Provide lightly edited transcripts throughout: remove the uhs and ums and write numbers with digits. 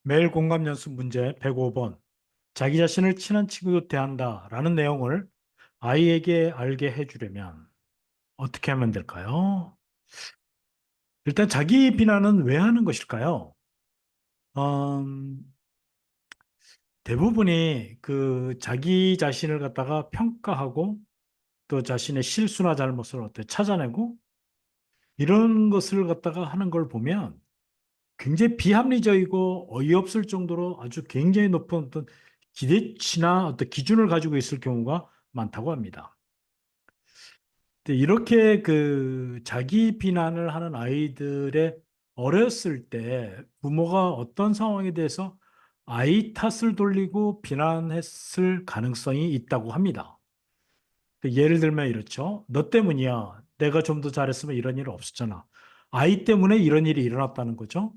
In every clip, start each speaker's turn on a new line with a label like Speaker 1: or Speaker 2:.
Speaker 1: 매일 공감 연습 문제 105번. 자기 자신을 친한 친구로 대한다 라는 내용을 아이에게 알게 해주려면 어떻게 하면 될까요? 일단 자기 비난은 왜 하는 것일까요? 음, 대부분이 그 자기 자신을 갖다가 평가하고 또 자신의 실수나 잘못을 어떻게 찾아내고 이런 것을 갖다가 하는 걸 보면 굉장히 비합리적이고 어이없을 정도로 아주 굉장히 높은 어떤 기대치나 어떤 기준을 가지고 있을 경우가 많다고 합니다. 근데 이렇게 그 자기 비난을 하는 아이들의 어렸을 때 부모가 어떤 상황에 대해서 아이 탓을 돌리고 비난했을 가능성이 있다고 합니다. 그 예를 들면 이렇죠. 너 때문이야. 내가 좀 더 잘했으면 이런 일은 없었잖아. 아이 때문에 이런 일이 일어났다는 거죠.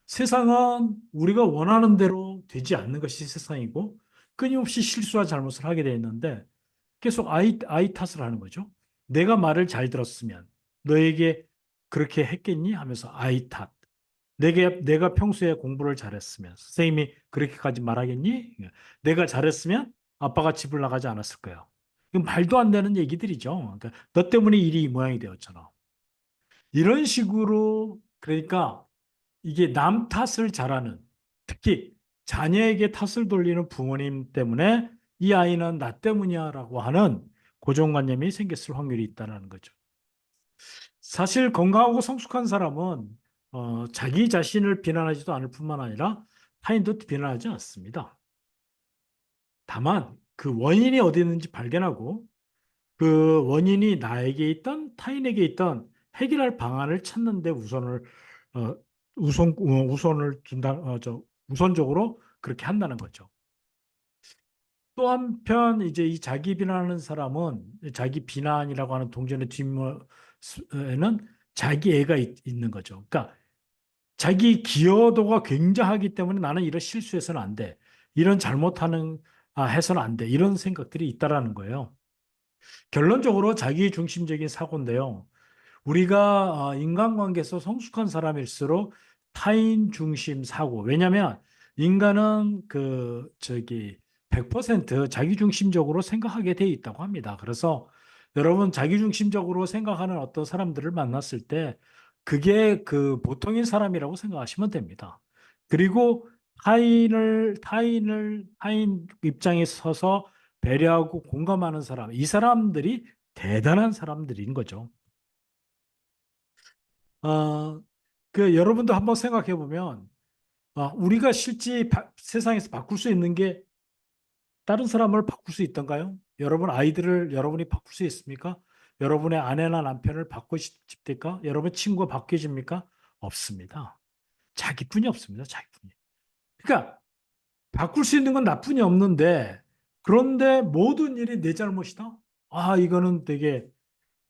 Speaker 1: 세상은 우리가 원하는 대로 되지 않는 것이 세상이고 끊임없이 실수와 잘못을 하게 돼 있는데 계속 아이 탓을 하는 거죠. 내가 말을 잘 들었으면 너에게 그렇게 했겠니? 하면서 아이 탓. 내가 평소에 공부를 잘했으면 선생님이 그렇게까지 말하겠니? 내가 잘했으면 아빠가 집을 나가지 않았을 거야. 이건 말도 안 되는 얘기들이죠. 그러니까 너 때문에 일이 이 모양이 되었잖아. 이런 식으로 그러니까 이게 남 탓을 잘하는 특히 자녀에게 탓을 돌리는 부모님 때문에 이 아이는 나 때문이야라고 하는 고정관념이 생겼을 확률이 있다는 거죠. 사실 건강하고 성숙한 사람은 자기 자신을 비난하지도 않을 뿐만 아니라 타인도 비난하지 않습니다. 다만 그 원인이 어디 있는지 발견하고 그 원인이 나에게 있던 타인에게 있던 해결할 방안을 찾는 데 어, 우선을 둔다 우선적으로 그렇게 한다는 거죠. 또 한편 이제 이 자기 비난하는 사람은 자기 비난이라고 하는 동전의 뒷모에는 자기 애가 있는 거죠. 그러니까 자기 기여도가 굉장하기 때문에 나는 이런 실수해서는 안 돼. 이런 잘못하는 해서는 안 돼. 이런 생각들이 있다라는 거예요. 결론적으로 자기 중심적인 사고인데요. 우리가 인간관계에서 성숙한 사람일수록 타인 중심 사고. 왜냐하면 인간은 100% 자기 중심적으로 생각하게 돼 있다고 합니다. 그래서 여러분 자기 중심적으로 생각하는 어떤 사람들을 만났을 때 그게 그 보통인 사람이라고 생각하시면 됩니다. 그리고 타인 입장에 서서 배려하고 공감하는 사람, 이 사람들이 대단한 사람들인 거죠. 어, 여러분도 한번 생각해 보면, 우리가 실제 세상에서 바꿀 수 있는 게 다른 사람을 바꿀 수 있던가요? 여러분 아이들을 여러분이 바꿀 수 있습니까? 여러분의 아내나 남편을 바꾸고 싶습니까? 여러분 친구가 바뀌어집니까? 없습니다. 자기뿐이 없습니다. 자기뿐이. 그러니까 바꿀 수 있는 건 나뿐이 없는데 그런데 모든 일이 내 잘못이다? 이거는 되게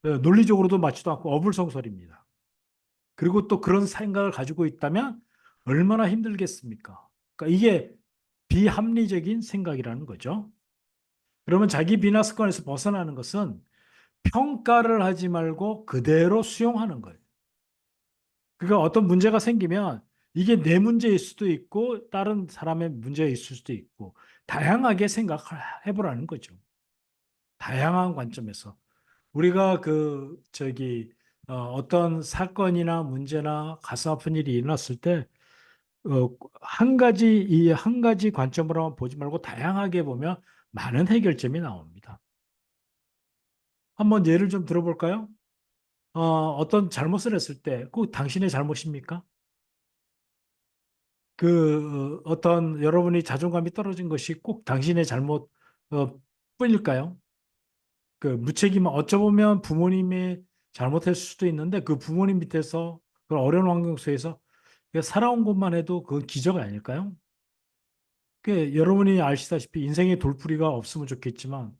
Speaker 1: 논리적으로도 맞지도 않고 어불성설입니다. 그리고 또 그런 생각을 가지고 있다면 얼마나 힘들겠습니까? 그러니까 이게 비합리적인 생각이라는 거죠. 그러면 자기 비나 습관에서 벗어나는 것은 평가를 하지 말고 그대로 수용하는 거예요. 그러니까 어떤 문제가 생기면 이게 내 문제일 수도 있고 다른 사람의 문제일 수도 있고 다양하게 생각해 보라는 거죠. 다양한 관점에서. 우리가 어떤 사건이나 문제나 가슴 아픈 일이 일어났을 때 이 한 가지 관점으로만 보지 말고 다양하게 보면 많은 해결점이 나옵니다. 한번 예를 좀 들어볼까요? 어떤 잘못을 했을 때 꼭 당신의 잘못입니까? 어떤 여러분이 자존감이 떨어진 것이 꼭 당신의 잘못 뿐일까요? 무책임 어쩌면 부모님이 잘못했을 수도 있는데 그 부모님 밑에서 그 어려운 환경 속에서 살아온 것만 해도 그건 기적 아닐까요? 여러분이 아시다시피 인생에 돌풀이가 없으면 좋겠지만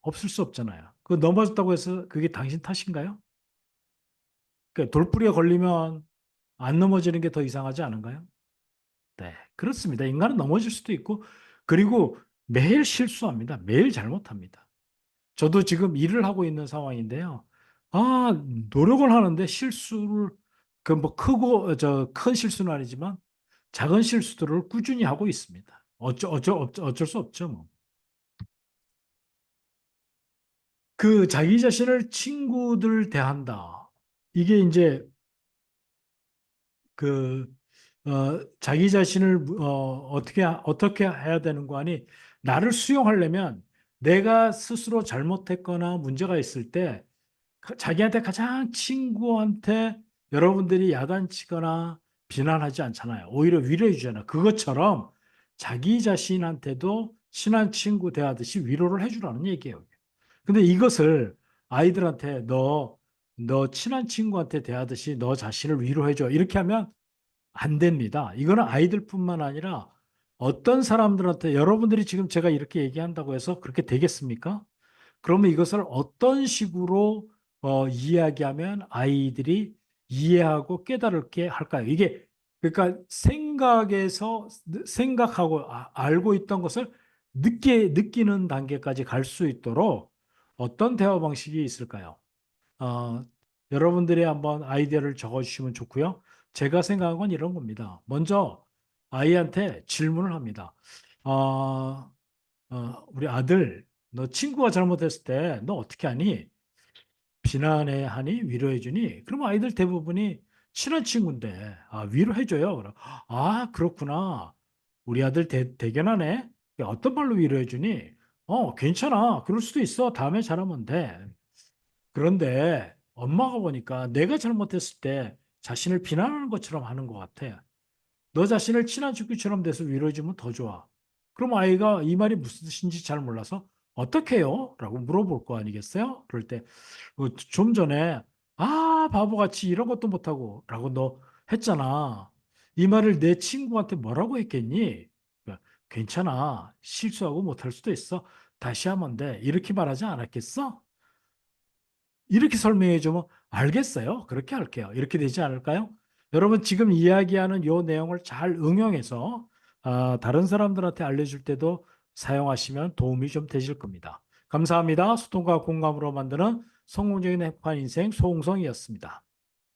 Speaker 1: 없을 수 없잖아요. 그 넘어졌다고 해서 그게 당신 탓인가요? 돌풀이가 걸리면 안 넘어지는 게 더 이상하지 않은가요? 네, 그렇습니다. 인간은 넘어질 수도 있고 그리고 매일 실수합니다. 매일 잘못합니다. 저도 지금 일을 하고 있는 상황인데요. 노력을 하는데 실수를 큰 실수는 아니지만 작은 실수들을 꾸준히 하고 있습니다. 어쩔 수 없죠, 뭐. 그 자기 자신을 친구들 대한다. 이게 이제 그 자기 자신을 어떻게 해야 되는 거 아니 나를 수용하려면 내가 스스로 잘못했거나 문제가 있을 때 자기한테 가장 친구한테 여러분들이 야단치거나 비난하지 않잖아요. 오히려 위로해 주잖아요. 그것처럼 자기 자신한테도 친한 친구 대하듯이 위로를 해주라는 얘기예요. 근데 이것을 아이들한테 너 친한 친구한테 대하듯이 너 자신을 위로해줘. 이렇게 하면 안 됩니다. 이거는 아이들뿐만 아니라 어떤 사람들한테 여러분들이 지금 제가 이렇게 얘기한다고 해서 그렇게 되겠습니까? 그러면 이것을 어떤 식으로 이야기하면 아이들이 이해하고 깨달을게 할까요? 이게 그러니까 생각하고 알고 있던 것을 느끼는 단계까지 갈 수 있도록 어떤 대화 방식이 있을까요? 어, 여러분들이 한번 아이디어를 적어주시면 좋고요. 제가 생각한 건 이런 겁니다. 먼저 아이한테 질문을 합니다. 어, 우리 아들, 너 친구가 잘못했을 때 너 어떻게 하니? 비난해 하니? 위로해 주니? 그럼 아이들 대부분이 친한 친구인데 위로해 줘요. 그럼 그렇구나. 우리 아들 대견하네. 어떤 말로 위로해 주니? 괜찮아. 그럴 수도 있어. 다음에 잘하면 돼. 그런데 엄마가 보니까 내가 잘못했을 때 자신을 비난하는 것처럼 하는 것 같아. 너 자신을 친한 친구처럼 돼서 위로해주면 더 좋아. 그럼 아이가 이 말이 무슨 뜻인지 잘 몰라서 어떻게 해요? 라고 물어볼 거 아니겠어요? 그럴 때 좀 전에 바보같이 이런 것도 못하고 라고 너 했잖아. 이 말을 내 친구한테 뭐라고 했겠니? 그러니까, 괜찮아. 실수하고 못할 수도 있어. 다시 하면 돼. 이렇게 말하지 않았겠어? 이렇게 설명해 주면 알겠어요. 그렇게 할게요. 이렇게 되지 않을까요? 여러분 지금 이야기하는 요 내용을 잘 응용해서 다른 사람들한테 알려줄 때도 사용하시면 도움이 좀 되실 겁니다. 감사합니다. 소통과 공감으로 만드는 성공적인 행복한 인생 소홍성이었습니다.